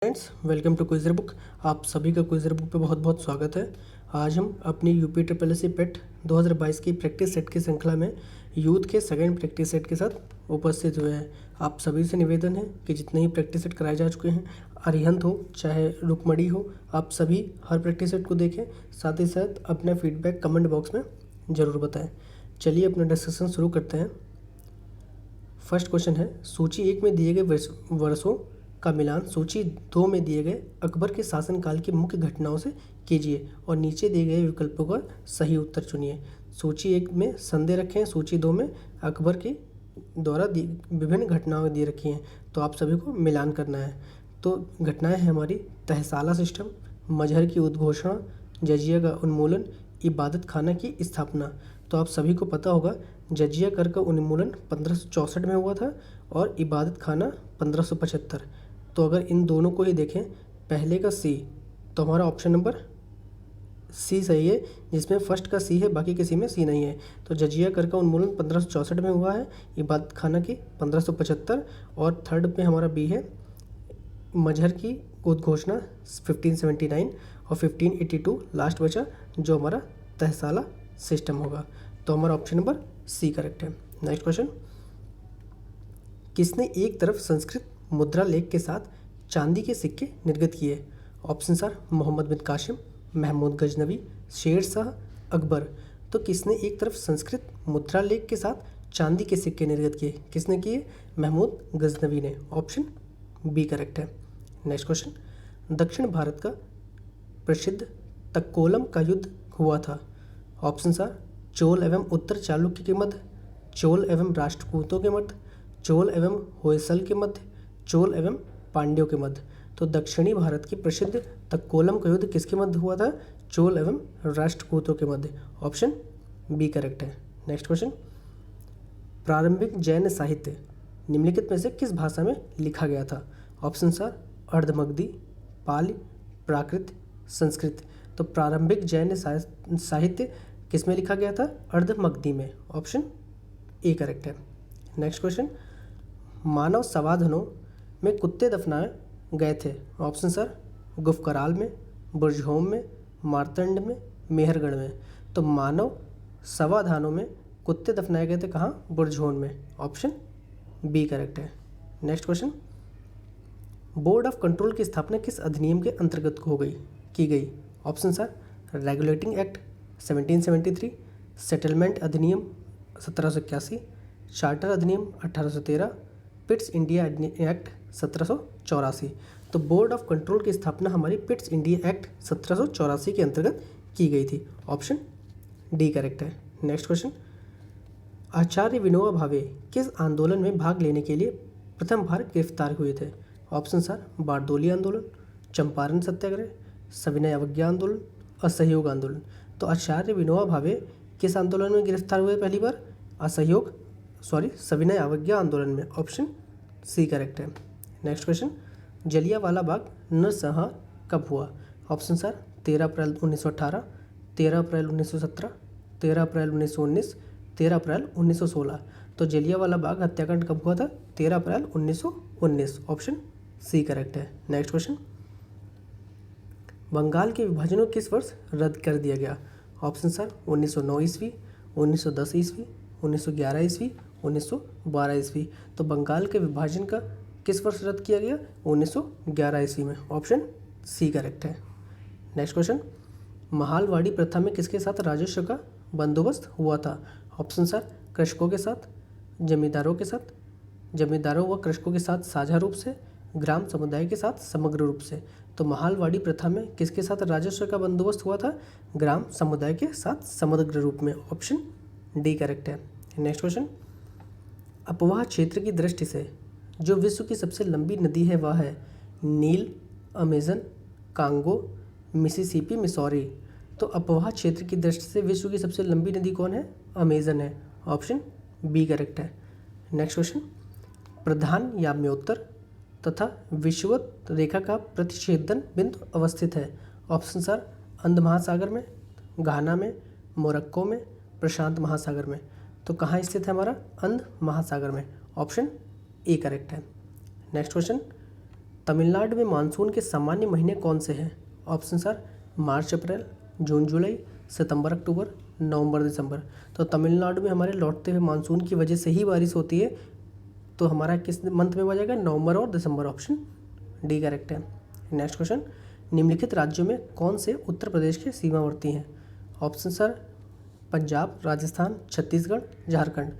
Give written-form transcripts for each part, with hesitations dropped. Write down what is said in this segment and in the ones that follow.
Friends, welcome to quizzer book. आप सभी का क्विज़र बुक पे बहुत बहुत स्वागत है। आज हम अपनी यूपी ट्रिपल एस सी पेट 2022 की प्रैक्टिस सेट की श्रृंखला में यूथ के सेकंड प्रैक्टिस सेट के साथ उपस्थित हुए हैं। आप सभी से निवेदन है कि जितने ही प्रैक्टिस सेट कराए जा चुके हैं, अरिहंत हो चाहे रुकमणी हो, आप सभी हर प्रैक्टिस सेट को देखें। साथ ही साथ अपना फीडबैक कमेंट बॉक्स में ज़रूर बताएँ। चलिए अपना डिस्कशन शुरू करते हैं। फर्स्ट क्वेश्चन है, सूची 1 में दिए गए वर्षों का मिलान सूची 2 में दिए गए अकबर के शासनकाल की मुख्य घटनाओं से कीजिए और नीचे दिए गए विकल्पों का सही उत्तर चुनिए। सूची 1 में संदेह रखे हैं, सूची 2 में अकबर के द्वारा विभिन्न घटनाएं दी रखी हैं, तो आप सभी को मिलान करना है। तो घटनाएं हैं हमारी तहसाला सिस्टम, मजहर की उद्घोषणा, जजिया का उन्मूलन, इबादत खाना की स्थापना। तो आप सभी को पता होगा जजिया कर का उन्मूलन 1564 में हुआ था और इबादत खाना 1575। तो अगर इन दोनों को ही देखें, पहले का सी, तो हमारा ऑप्शन नंबर सी सही है, जिसमें फर्स्ट का सी है, बाकी किसी में सी नहीं है। तो जजिया कर का उन्मूलन 1564 में हुआ है, इबादत खाना की 1575, और थर्ड पे हमारा बी है, मजहर की उद्घोषणा 1579 और 1582 लास्ट बचा जो हमारा तहसाला सिस्टम होगा। तो हमारा ऑप्शन नंबर सी करेक्ट है। नेक्स्ट क्वेश्चन, किसने एक तरफ संस्कृत मुद्रा लेख के साथ चांदी के सिक्के निर्गत किए? ऑप्शन आर मोहम्मद बिन कासिम, महमूद गजनवी, शेर शाह, अकबर। तो किसने एक तरफ संस्कृत मुद्रा लेख के साथ चांदी के सिक्के निर्गत किए? किसने किए? महमूद गजनवी ने। ऑप्शन बी करेक्ट है। नेक्स्ट क्वेश्चन, दक्षिण भारत का प्रसिद्ध तक्कोलम का युद्ध हुआ था? ऑप्शन आर चोल एवं उत्तर चालुक्य के मध्य, चोल एवं राष्ट्रकूटों के मध्य, चोल एवं होयसल के मध्य, चोल एवं पांड्यों के मध्य। तो दक्षिणी भारत की प्रसिद्ध तक्कोलम का युद्ध किसके मध्य हुआ था? चोल एवं राष्ट्रकूटों के मध्य। ऑप्शन बी करेक्ट है। नेक्स्ट क्वेश्चन, प्रारंभिक जैन साहित्य निम्नलिखित में से किस भाषा में लिखा गया था? ऑप्शन आर अर्धमगधी, पाली, प्राकृत, संस्कृत। तो प्रारंभिक जैन साहित्य किस में लिखा गया था? अर्धमगधी में। ऑप्शन ए करेक्ट है। नेक्स्ट क्वेश्चन, मानव समाधानों में कुत्ते दफनाए गए थे? ऑप्शन सर गुफकराल में, बुरजहोम में, मार्तंड में, मेहरगढ़ में। तो मानव समाधानों में कुत्ते दफनाए गए थे कहाँ? बुरजहोम में। ऑप्शन बी करेक्ट है। Next question, board of control की स्थापना किस अधिनियम के अंतर्गत की गई? Option sir regulating act 1773, settlement अधिनियम 1781, चार्टर अधिनियम 1813, पिट्स इंडिया एक्ट 1784। तो बोर्ड ऑफ कंट्रोल की स्थापना हमारी पिट्स इंडिया एक्ट 1784 के अंतर्गत की गई थी। ऑप्शन डी करेक्ट है। नेक्स्ट क्वेश्चन, आचार्य विनोबा भावे किस आंदोलन में भाग लेने के लिए प्रथम बार गिरफ्तार हुए थे? ऑप्शन आर बारदोली आंदोलन, चंपारण सत्याग्रह, सविनय अवज्ञा आंदोलन, असहयोग आंदोलन। तो आचार्य विनोबा भावे किस आंदोलन में गिरफ्तार हुए पहली बार? सविनय अवज्ञा आंदोलन में। ऑप्शन सी करेक्ट है। नेक्स्ट क्वेश्चन, जलियांवाला बाग नरसंहार कब हुआ? ऑप्शन सर 13 अप्रैल 1918, 13 अप्रैल 1917, 13 अप्रैल 1919, 13 अप्रैल 1916। तो जलियांवाला बाग हत्याकांड कब हुआ था? 13 अप्रैल 1919। ऑप्शन सी करेक्ट है। नेक्स्ट क्वेश्चन, बंगाल के विभाजन को किस वर्ष रद्द कर दिया गया? ऑप्शन सर 1909 ईस्वी, 1910 ईस्वी, 1911 ईस्वी, 1912 ईस्वी। तो बंगाल के विभाजन का किस वर्ष रद्द किया गया? 1911 ईस्वी में। ऑप्शन सी करेक्ट है। नेक्स्ट क्वेश्चन, महालवाड़ी प्रथा में किसके साथ राजस्व का बंदोबस्त हुआ था? ऑप्शन सर कृषकों के साथ, जमींदारों के साथ, जमींदारों व कृषकों के साथ साझा रूप से, ग्राम समुदाय के साथ समग्र रूप से। तो महालवाड़ी प्रथा में किसके साथ राजस्व का बंदोबस्त हुआ था? ग्राम समुदाय के साथ समग्र रूप में। ऑप्शन डी करेक्ट है। नेक्स्ट क्वेश्चन, अपवाह क्षेत्र की दृष्टि से जो विश्व की सबसे लंबी नदी है वह है नील, अमेजन, कांगो, मिसिसिपी, मिसौरी। तो अपवाह क्षेत्र की दृष्टि से विश्व की सबसे लंबी नदी कौन है? अमेजन है। ऑप्शन बी करेक्ट है। नेक्स्ट क्वेश्चन, प्रधान याम्योत्तर तथा विषुवत रेखा का प्रतिच्छेदन बिंदु अवस्थित है? ऑप्शन सर अंध महासागर में, घाना में, मोरक्को में, प्रशांत महासागर में। तो कहाँ स्थित है हमारा? अंध महासागर में। ऑप्शन ए करेक्ट है। नेक्स्ट क्वेश्चन, तमिलनाडु में मानसून के सामान्य महीने कौन से हैं? ऑप्शन सर मार्च अप्रैल, जून जुलाई, सितंबर अक्टूबर, नवंबर दिसंबर। तो तमिलनाडु में हमारे लौटते हुए मानसून की वजह से ही बारिश होती है, तो हमारा किस मंथ में बजेगा? नवंबर और दिसंबर। ऑप्शन डी करेक्ट है। नेक्स्ट क्वेश्चन, निम्नलिखित राज्यों में कौन से उत्तर प्रदेश के सीमावर्ती हैं? Option sir Punjab, Rajasthan, Chhattisgarh, Jharkhand.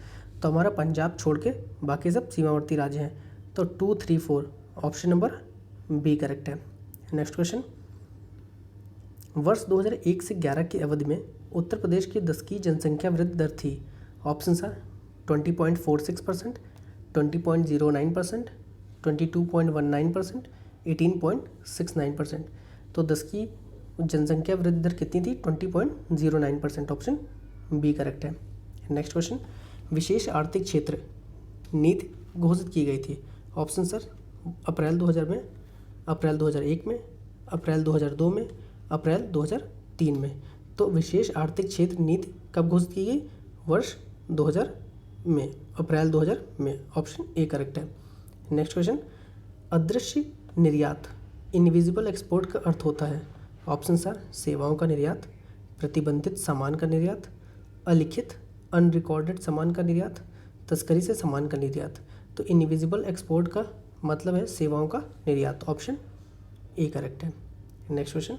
तो हमारा पंजाब छोड़ के बाकी सब सीमावर्ती राज्य हैं, तो 2, 3, 4 ऑप्शन नंबर बी करेक्ट है। नेक्स्ट क्वेश्चन, वर्ष 2001 से 11 की अवधि में उत्तर प्रदेश की दशकीय जनसंख्या वृद्धि दर थी। Option sir 20.46%, 20.09%, 22.19%, 18.69%। तो दशकीय जनसंख्या वृद्धि दर कितनी थी? 20.09%। ऑप्शन बी करेक्ट है। नेक्स्ट क्वेश्चन, विशेष आर्थिक क्षेत्र नीति घोषित की गई थी। ऑप्शन सर अप्रैल 2000 में, अप्रैल 2001 में, अप्रैल 2002 में, अप्रैल 2003 में। तो विशेष आर्थिक क्षेत्र नीति कब घोषित की गई? वर्ष 2000 में, अप्रैल 2000 में। ऑप्शन ए करेक्ट है। नेक्स्ट क्वेश्चन, अदृश्य निर्यात इनविजिबल एक्सपोर्ट का अर्थ होता है। ऑप्शन सर सेवाओं का निर्यात, प्रतिबंधित सामान का निर्यात, अलिखित अनरिकॉर्डेड सामान का निर्यात, तस्करी से सामान का निर्यात। तो इनविजिबल एक्सपोर्ट का मतलब है सेवाओं का निर्यात। ऑप्शन ए करेक्ट है। नेक्स्ट क्वेश्चन,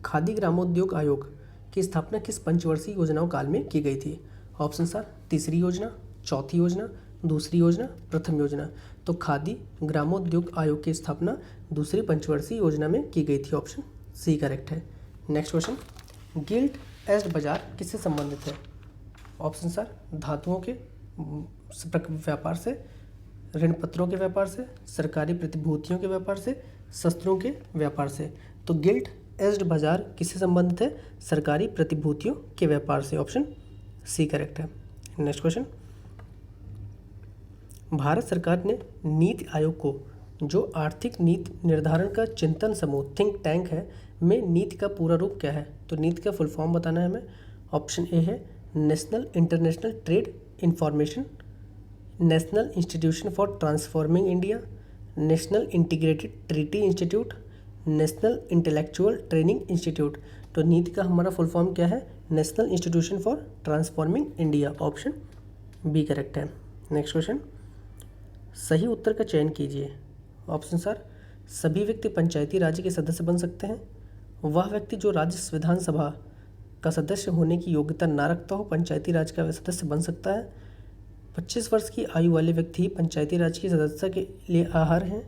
खादी ग्रामोद्योग आयोग की स्थापना किस पंचवर्षीय योजनाओं काल में की गई थी? ऑप्शन सर तीसरी योजना, चौथी योजना, दूसरी योजना, प्रथम योजना। तो खादी ग्रामोद्योग आयोग की स्थापना दूसरी पंचवर्षीय योजना में की गई थी। ऑप्शन सी करेक्ट है। नेक्स्ट क्वेश्चन, गिल्ट एज्ड बाजार किससे संबंधित है? ऑप्शन सर धातुओं के व्यापार से, ऋण पत्रों के व्यापार से, सरकारी प्रतिभूतियों के व्यापार से, शस्त्रों के व्यापार से। तो गिल्ट एज्ड बाजार किससे संबंधित है? सरकारी प्रतिभूतियों के व्यापार से। ऑप्शन सी करेक्ट है। नेक्स्ट क्वेश्चन, भारत सरकार ने नीति आयोग को, जो आर्थिक नीति निर्धारण का चिंतन समूह थिंक टैंक है, में नीति का पूरा रूप क्या है? तो नीति का फुल फॉर्म बताना है हमें। ऑप्शन ए है national international trade information, national institution for transforming India, national integrated treaty institute, national intellectual training institute. तो नीति का हमारा फुल फॉर्म क्या है? National institution for transforming India. Option B correct है। नेक्स्ट क्वेश्चन, सही उत्तर का चयन कीजिए। ऑप्शन सर सभी व्यक्ति पंचायती राज्य के सदस्य बन सकते हैं। वह व्यक्ति जो राज्य विधानसभा का सदस्य होने की योग्यता ना रखता हो पंचायती राज का सदस्य बन सकता है। 25 वर्ष की आयु वाले व्यक्ति ही पंचायती राज की सदस्यता के लिए अर्ह हैं।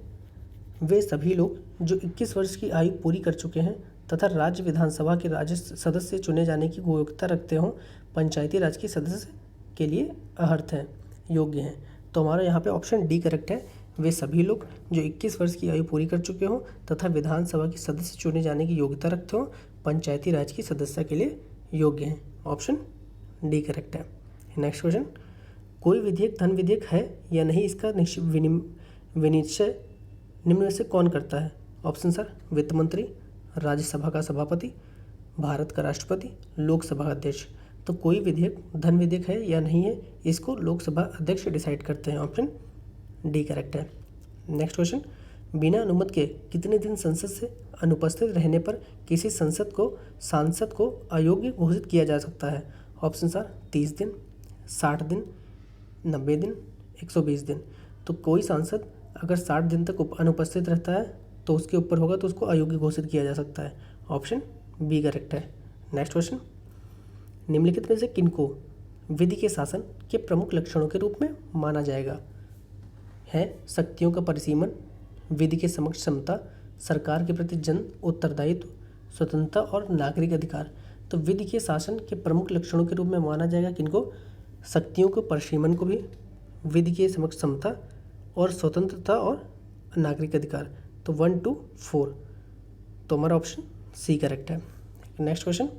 वे सभी लोग जो 21 वर्ष की आयु पूरी कर चुके हैं तथा राज्य विधानसभा के राज्य सदस्य चुने जाने की योग्यता रखते हों पंचायती राज के सदस्य के लिए अर्ह हैं, योग्य हैं। तो हमारा यहाँ पे ऑप्शन डी करेक्ट है। वे सभी लोग जो 21 वर्ष की आयु पूरी कर चुके हों तथा विधानसभा के सदस्य चुने जाने की योग्यता रखते हों पंचायती राज की सदस्यता के लिए योग्य हैं। ऑप्शन डी करेक्ट है। नेक्स्ट क्वेश्चन, कोई विधेयक धन विधेयक है या नहीं, इसका विनिश्चय निम्न में से कौन करता है? ऑप्शन सर वित्त मंत्री, राज्यसभा का सभापति, भारत का राष्ट्रपति, लोकसभा अध्यक्ष। तो कोई विधेयक धन विधेयक है या नहीं है, इसको लोकसभा अध्यक्ष डिसाइड करते हैं। ऑप्शन डी करेक्ट है। नेक्स्ट क्वेश्चन, बिना अनुमति के कितने दिन संसद से अनुपस्थित रहने पर किसी सांसद को अयोग्य घोषित किया जा सकता है? ऑप्शन सर 30 दिन, 60 दिन, 90 दिन, 120 दिन। तो कोई सांसद अगर 60 दिन तक अनुपस्थित रहता है तो उसके ऊपर होगा तो उसको अयोग्य घोषित किया जा सकता है। ऑप्शन बी करेक्ट है। नेक्स्ट क्वेश्चन, निम्नलिखित में से किनको विधि के शासन के प्रमुख लक्षणों के रूप में माना जाएगा? है शक्तियों का परिसीमन, विधि के समक्ष समता, सरकार के प्रति जन उत्तरदायित्व, स्वतंत्रता और नागरिक अधिकार। तो विधि के शासन के प्रमुख लक्षणों के रूप में माना जाएगा किनको? शक्तियों के परिसीमन को भी, विधि के समक्ष समता और स्वतंत्रता और नागरिक अधिकार। तो 1, 2, 4। तो हमारा ऑप्शन सी करेक्ट है। नेक्स्ट क्वेश्चन,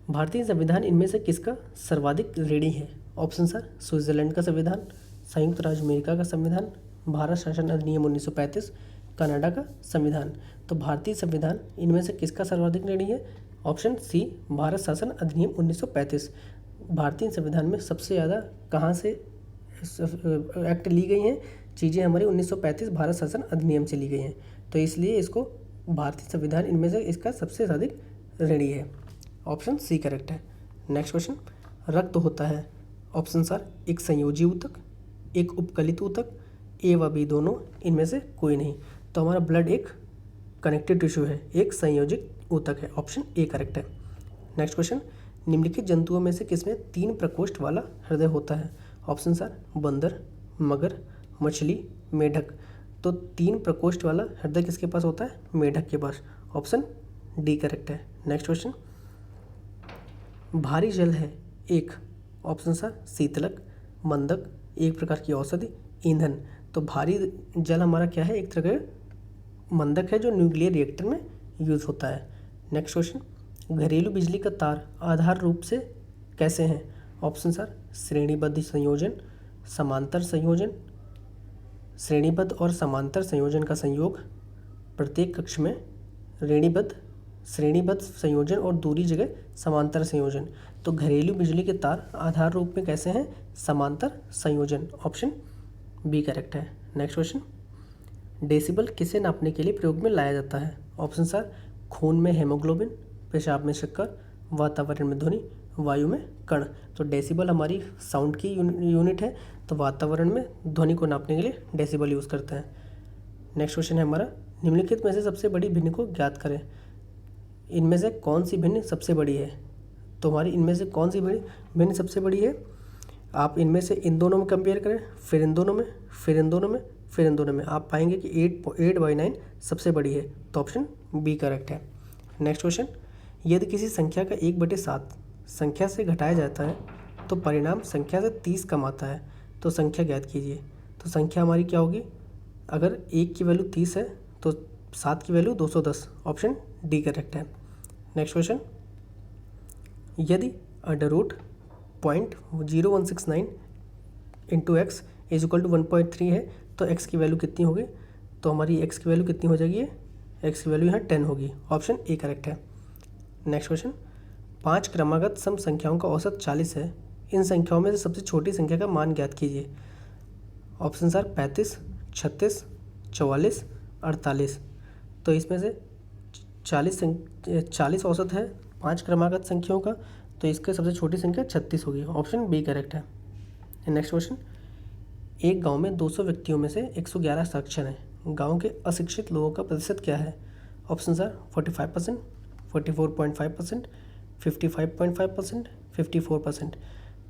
भारतीय संविधान इनमें से किसका सर्वाधिक ऋणी है? ऑप्शन सर स्विट्जरलैंड का संविधान, संयुक्त राज्य अमेरिका का संविधान, भारत शासन अधिनियम 1935, कनाडा का संविधान। तो भारतीय संविधान इनमें से किसका सर्वाधिक ऋणी है? ऑप्शन सी भारत शासन अधिनियम 1935। भारतीय संविधान में सबसे ज़्यादा कहाँ से एक्ट ली गई हैं? चीज़ें हमारी 1935 भारत शासन अधिनियम से ली गई हैं, तो इसलिए इसको भारतीय संविधान इनमें से इसका सबसे अधिक ऋणी है। ऑप्शन सी करेक्ट है। नेक्स्ट क्वेश्चन, रक्त होता है ऑप्शन आर एक संयोजी ऊतक, एक उपकलित ऊतक, ए व बी दोनों, इनमें से कोई नहीं। तो हमारा ब्लड एक कनेक्टिव टिश्यू है, एक संयोजित ऊतक है। ऑप्शन ए करेक्ट है। नेक्स्ट क्वेश्चन, निम्नलिखित जंतुओं में से किसमें 3 प्रकोष्ठ वाला हृदय होता है? ऑप्शन आर बंदर, मगर, मछली, मेढक। तो 3 प्रकोष्ठ वाला हृदय किसके पास होता है? मेढक के पास। ऑप्शन डी करेक्ट है। नेक्स्ट क्वेश्चन, भारी जल है एक, ऑप्शन आर शीतलक, मंदक, एक प्रकार की औषधि, ईंधन। तो भारी जल हमारा क्या है? एक तरह का मंदक है जो न्यूक्लियर रिएक्टर में यूज़ होता है। नेक्स्ट क्वेश्चन, घरेलू बिजली का तार आधार रूप से कैसे हैं? ऑप्शन आर श्रेणीबद्ध संयोजन, समांतर संयोजन, श्रेणीबद्ध और समांतर संयोजन का संयोग, प्रत्येक कक्ष में श्रेणीबद्ध संयोजन और दूसरी जगह समांतर संयोजन। तो घरेलू बिजली के तार आधार रूप में कैसे हैं? समांतर संयोजन। ऑप्शन बी करेक्ट है। नेक्स्ट क्वेश्चन, डेसिबल किसे नापने के लिए प्रयोग में लाया जाता है? ऑप्शन आर खून में हेमोग्लोबिन, पेशाब में शक्कर, वातावरण में ध्वनि, वायु में कण। तो डेसिबल हमारी साउंड की यूनिट है, तो वातावरण में ध्वनि को नापने के लिए डेसिबल यूज़ करते हैं। नेक्स्ट क्वेश्चन है हमारा, निम्नलिखित में से सबसे बड़ी भिन्न को ज्ञात करें। इनमें से कौन सी भिन्न सबसे बड़ी है? तो हमारी इनमें से कौन सी भिन्न सबसे बड़ी है? आप इनमें से इन दोनों में कंपेयर करें, फिर इन दोनों में, फिर इन दोनों में, फिर इन दोनों में, आप पाएंगे कि 8/9 सबसे बड़ी है। तो ऑप्शन बी करेक्ट है। नेक्स्ट क्वेश्चन, यदि किसी संख्या का 1/7 संख्या से घटाया जाता है तो परिणाम संख्या से 30 कम आता है, तो संख्या ज्ञात कीजिए। तो संख्या हमारी क्या होगी? अगर 1 की वैल्यू 30 है तो 7 की वैल्यू 210। ऑप्शन डी करेक्ट है। नेक्स्ट क्वेश्चन, यदि √0169 into X is equal to 1.3 है तो x की वैल्यू कितनी होगी? तो हमारी x की वैल्यू कितनी हो जाएगी? x की वैल्यू यहाँ 10 होगी। ऑप्शन ए करेक्ट है। नेक्स्ट क्वेश्चन, 5 क्रमागत सम संख्याओं का औसत 40 है, इन संख्याओं में से सबसे छोटी संख्या का मान ज्ञात कीजिए। Option are 35, 36, 44, 48। तो इसमें से 40 औसत है 5 क्रमागत संख्याओं का, तो इसके सबसे छोटी संख्या 36 होगी। ऑप्शन बी करेक्ट है। नेक्स्ट क्वेश्चन, एक गांव में 200 व्यक्तियों में से 111 साक्षर हैं, गांव के अशिक्षित लोगों का प्रतिशत क्या है? Option are 45%, 44.5%, 55.5%, 54%।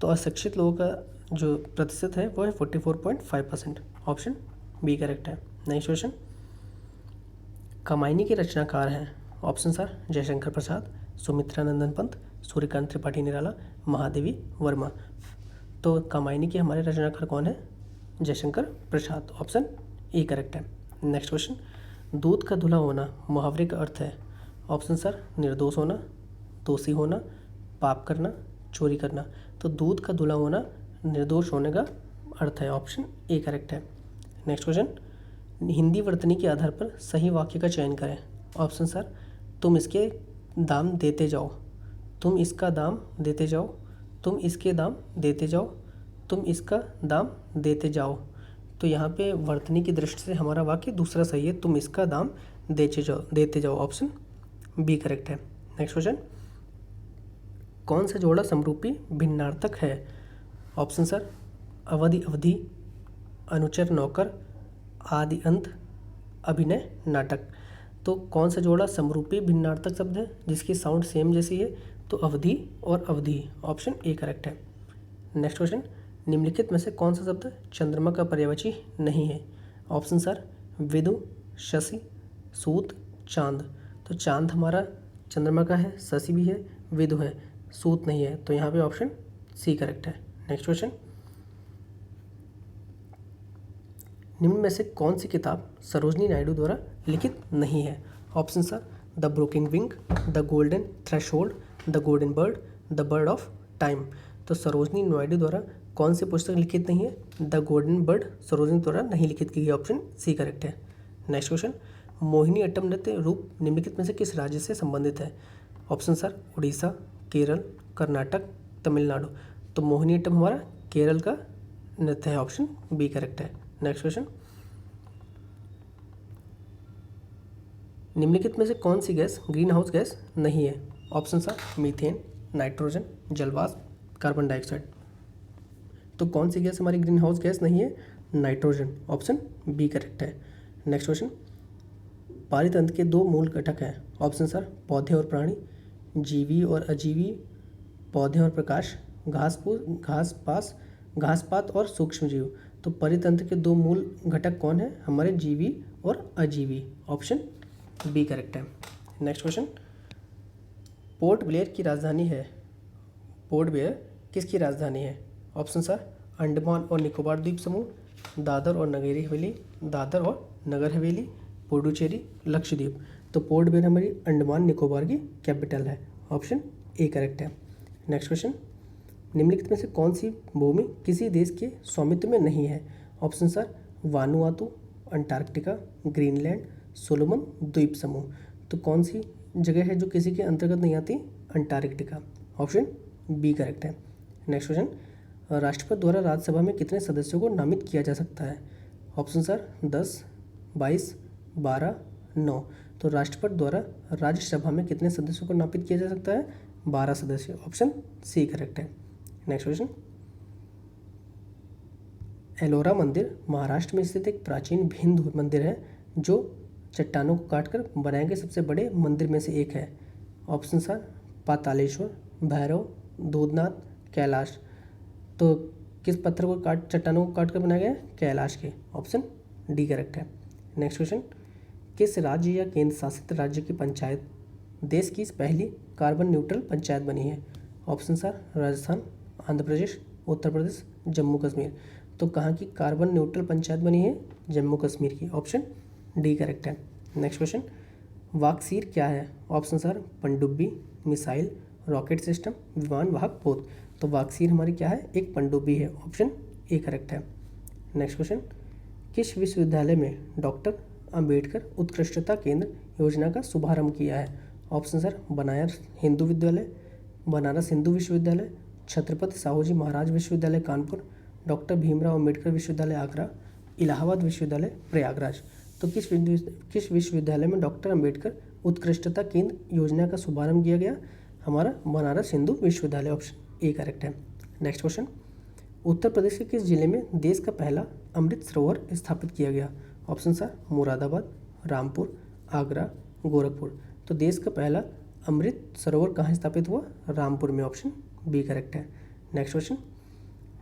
तो अशिक्षित लोगों का जो प्रतिशत है वो है 44.5%। ऑप्शन बी करेक्ट है। नेक्स्ट क्वेश्चन, कामायनी के रचनाकार हैं। ऑप्शन आर जयशंकर प्रसाद, सुमित्रा नंदन पंत, सूर्यकांत त्रिपाठी निराला, महादेवी वर्मा। तो कामायनी के हमारे रचनाकार कौन है? Jaishankar Prasad. Option A correct है। नेक्स्ट क्वेश्चन, दूध का धुला होना मुहावरे का अर्थ है? ऑप्शन आर निर्दोष होना, दोषी होना, पाप करना, चोरी करना। तो दूध का धुला होना निर्दोष होने का अर्थ है। ऑप्शन ए करेक्ट है। नेक्स्ट क्वेश्चन, हिंदी वर्तनी के आधार पर सही वाक्य का चयन करें। ऑप्शन आर तुम इसके दाम देते जाओ, तुम इसका दाम देते जाओ, तुम इसके दाम देते जाओ, तुम इसका दाम देते जाओ। तो यहाँ पे वर्तनी की दृष्टि से हमारा वाक्य दूसरा सही है, तुम इसका दाम देते जाओ। ऑप्शन बी करेक्ट है। नेक्स्ट क्वेश्चन, कौन सा जोड़ा समरूपी भिन्नार्थक है? ऑप्शन सर अवधि अवधि, अनुचर नौकर, आदि अंत, अभिनय नाटक। तो कौन सा जोड़ा समरूपी भिन्नार्थक शब्द है जिसकी साउंड सेम जैसी है? तो अवधि और अवधि। ऑप्शन ए करेक्ट है। नेक्स्ट क्वेश्चन, निम्नलिखित में से कौन सा शब्द चंद्रमा का पर्यायवाची नहीं है? ऑप्शन सर विदु, शशि, सूत, चांद। तो चांद हमारा चंद्रमा का है, शशि भी है, विदु है, सूत नहीं है। तो यहाँ पे ऑप्शन सी करेक्ट है। नेक्स्ट क्वेश्चन, निम्न में से कौन सी किताब सरोजनी नायडू द्वारा लिखित नहीं है? Option sir the broken wing, the golden threshold, the golden bird, the bird of time. तो सरोजनी नायडू द्वारा कौन सी पुस्तक लिखित नहीं है? द गोल्डन बर्ड सरोजनी द्वारा नहीं लिखित की गई। ऑप्शन सी करेक्ट है। नेक्स्ट क्वेश्चन, मोहिनी अट्टम नृत्य रूप निम्नलिखित में से किस राज्य से संबंधित है? Option sir Orissa, Kerala, Karnataka, Tamil Nadu. तो मोहिनी अट्टम हमारा केरल का नृत्य है। ऑप्शन बी करेक्ट है। नेक्स्ट क्वेश्चन, निम्नलिखित में से कौन सी गैस ग्रीन हाउस गैस नहीं है? ऑप्शन आर मीथेन, नाइट्रोजन, जलवाष्प, कार्बन डाइऑक्साइड। तो कौन सी गैस हमारी ग्रीन हाउस गैस नहीं है? नाइट्रोजन, ऑप्शन बी करेक्ट है। नेक्स्ट क्वेश्चन, पारितंत्र के दो मूल घटक हैं। ऑप्शन आर पौधे और प्राणी, जीवी और अजीवी, पौधे और प्रकाश, घास पात और सूक्ष्मजीव। तो परितंत्र के दो मूल घटक कौन है? हमारे जीवी और अजीवी, ऑप्शन बी करेक्ट है। नेक्स्ट क्वेश्चन, पोर्ट ब्लेयर की राजधानी है। पोर्ट ब्लेयर किसकी राजधानी है? ऑप्शन आर अंडमान और निकोबार द्वीप समूह, दादर और नगर हवेली, पुडुचेरी, लक्षद्वीप। तो पोर्ट ब्लेयर हमारी अंडमान निकोबार की कैपिटल है, ऑप्शन ए करेक्ट है। नेक्स्ट क्वेश्चन, निम्नलिखित में से कौन सी भूमि किसी देश के स्वामित्व में नहीं है? Option are Vanuatu, Antarctica, Greenland, Solomon द्वीप समूह। तो कौन सी जगह है जो किसी के अंतर्गत नहीं आती? अंटार्कटिका, ऑप्शन बी करेक्ट है। नेक्स्ट क्वेश्चन, राष्ट्रपति द्वारा राज्यसभा में कितने सदस्यों को नामित किया जा सकता है? Option are 10, 22, 12, 9। तो राष्ट्रपति द्वारा राज्यसभा में कितने सदस्यों को नामित किया जा सकता है? 12 सदस्य, ऑप्शन सी करेक्ट है। नेक्स्ट क्वेश्चन, एलोरा मंदिर महाराष्ट्र में स्थित एक प्राचीन हिंदू मंदिर है जो चट्टानों को काटकर बनाए गए सबसे बड़े मंदिर में से एक है। Option are Pataleshwar, Bhairav, Dudhnath, Kailash. तो किस पत्थर को चट्टानों को काट कर बनाया गया है? कैलाश के, ऑप्शन डी करेक्ट है। नेक्स्ट क्वेश्चन, किस राज्य या केंद्र शासित राज्य की पंचायत देश की पहली कार्बन न्यूट्रल पंचायत बनी है? Option are Rajasthan, Andhra Pradesh, Uttar Pradesh, Jammu Kashmir. तो कहाँ की कार्बन न्यूट्रल पंचायत बनी है? जम्मू कश्मीर की, ऑप्शन डी करेक्ट है। नेक्स्ट क्वेश्चन, वाक्सीर क्या है? ऑप्शन आर पनडुब्बी, मिसाइल, रॉकेट सिस्टम, विमान वाहक पोत। तो वाक्सीर हमारी क्या है? एक पनडुब्बी है, ऑप्शन ए करेक्ट है। नेक्स्ट क्वेश्चन, किस विश्वविद्यालय में डॉक्टर अंबेडकर उत्कृष्टता केंद्र योजना का शुभारंभ किया है? ऑप्शन आर बनारस हिंदू विश्वविद्यालय, छत्रपति साहूजी महाराज विश्वविद्यालय कानपुर, डॉक्टर भीमराव अंबेडकर विश्वविद्यालय आगरा, इलाहाबाद विश्वविद्यालय प्रयागराज। तो किस विश्वविद्यालय में डॉक्टर अंबेडकर उत्कृष्टता केंद्र योजना का शुभारंभ किया गया? हमारा बनारस हिंदू विश्वविद्यालय, ऑप्शन ए करेक्ट है। नेक्स्ट क्वेश्चन, उत्तर प्रदेश के किस जिले में देश का पहला अमृत सरोवर स्थापित किया गया? Option are Moradabad, Rampur, Agra, Gorakhpur. तो देश का पहला अमृत सरोवर कहाँ स्थापित हुआ? रामपुर में, ऑप्शन बी करेक्ट है। नेक्स्ट क्वेश्चन,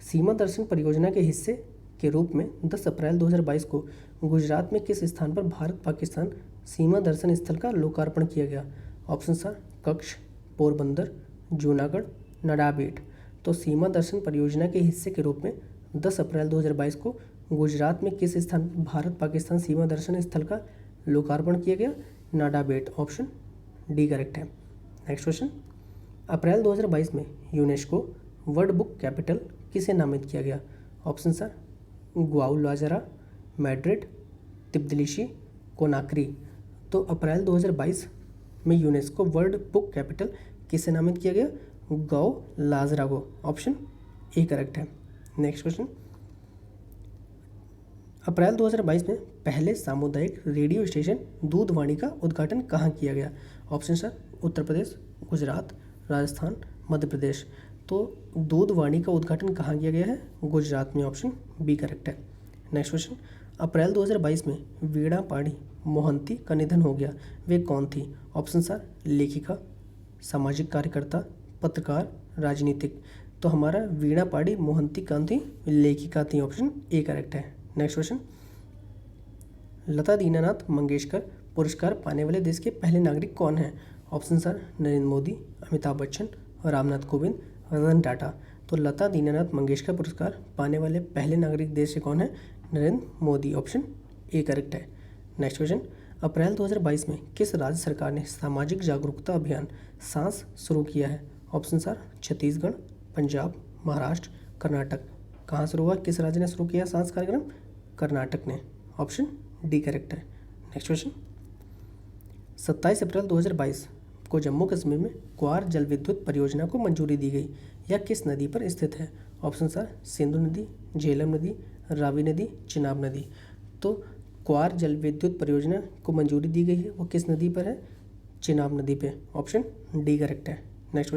सीमा दर्शन परियोजना के हिस्से के रूप में 10 अप्रैल 2022 को गुजरात में किस स्थान पर भारत पाकिस्तान सीमा दर्शन स्थल का लोकार्पण किया गया? Option are Kutch, Porbandar, Junagadh, Nadabet. तो सीमा दर्शन परियोजना के हिस्से के रूप में 10 अप्रैल 2022 को गुजरात में किस स्थान पर भारत पाकिस्तान सीमा दर्शन स्थल का लोकार्पण किया गया? नडाबेट, ऑप्शन डी करेक्ट है। नेक्स्ट क्वेश्चन, अप्रैल 2022 में यूनेस्को वर्ल्ड बुक कैपिटल किसे नामित किया गया? Option are Guadalajara, Madrid, Tbilisi, Conakry. तो अप्रैल 2022 में यूनेस्को वर्ल्ड बुक कैपिटल किसे नामित किया गया? ग्वाउलाजरा को, ऑप्शन ए करेक्ट है। नेक्स्ट क्वेश्चन, अप्रैल 2022 में पहले सामुदायिक रेडियो स्टेशन दूधवाणी का उद्घाटन कहाँ किया गया? Option are Uttar Pradesh, Gujarat, Rajasthan, Madhya Pradesh. तो दूधवाणी का उद्घाटन कहाँ किया गया है? गुजरात में, ऑप्शन बी करेक्ट है। नेक्स्ट क्वेश्चन, अप्रैल 2022 में वीणा पाड़ी मोहंती का निधन हो गया, वे कौन थी? ऑप्शन आर लेखिका, सामाजिक कार्यकर्ता, पत्रकार, राजनीतिक। तो हमारा वीणा पाड़ी मोहंती कौन थी? लेखिका थी, ऑप्शन ए करेक्ट है। नेक्स्ट क्वेश्चन, लता दीनानाथ मंगेशकर पुरस्कार पाने वाले देश के पहले नागरिक कौन हैं? Option are Narendra Modi, Amitabh Bachchan, Ramnath Kovind, Ratan Tata. तो लता दीनानाथ मंगेशकर पुरस्कार पाने वाले पहले नागरिक देश से कौन है? Narendra Modi, option A correct है। नेक्स्ट क्वेश्चन, अप्रैल 2022 में किस राज्य सरकार ने सामाजिक जागरूकता अभियान सांस शुरू किया है? Option are Chhattisgarh, Punjab, Maharashtra, Karnataka. कहाँ शुरू हुआ? किस राज्य ने शुरू किया सांस कार्यक्रम? कर्नाटक ने, ऑप्शन डी करेक्ट है। नेक्स्ट क्वेश्चन, 27 अप्रैल 2022 को जम्मू कश्मीर में क्वार जल विद्युत परियोजना को मंजूरी दी गई। यह किस नदी पर स्थित है? ऑप्शन आर सिंधु नदी, झेलम नदी, रावी नदी, चिनाब नदी। तो क्वार जल विद्युत परियोजना को मंजूरी दी गई है वो किस नदी पर है? चिनाब नदी पे। ऑप्शन डी करेक्ट है। नेक्स्ट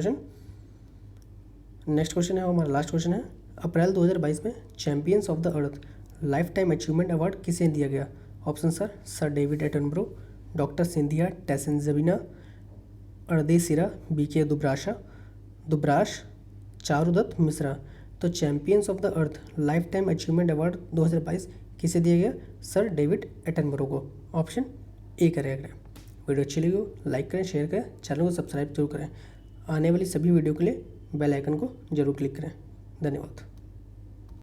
क्वेश्चन है हमारा लास्ट क्वेश्चन है। अप्रैल 2022 में champions of the earth lifetime achievement award किसे दिया गया? Option sir David Attenborough, doctor Cynthia टैसेंजबिना, अर्देसिरा बीके दुब्राश, चारुदत्त मिश्रा। तो champions of the earth lifetime achievement award 2022 किसे दिया गया? सर डेविड एटनब्रो को। ऑप्शन ए करेक्ट है। वीडियो अच्छी लगी हो लाइक करें, शेयर करें, चैनल को सब्सक्राइब जरूर करें। आने वाली सभी वीडियो के लिए बेल आइकन को जरूर क्लिक करें। धन्यवाद।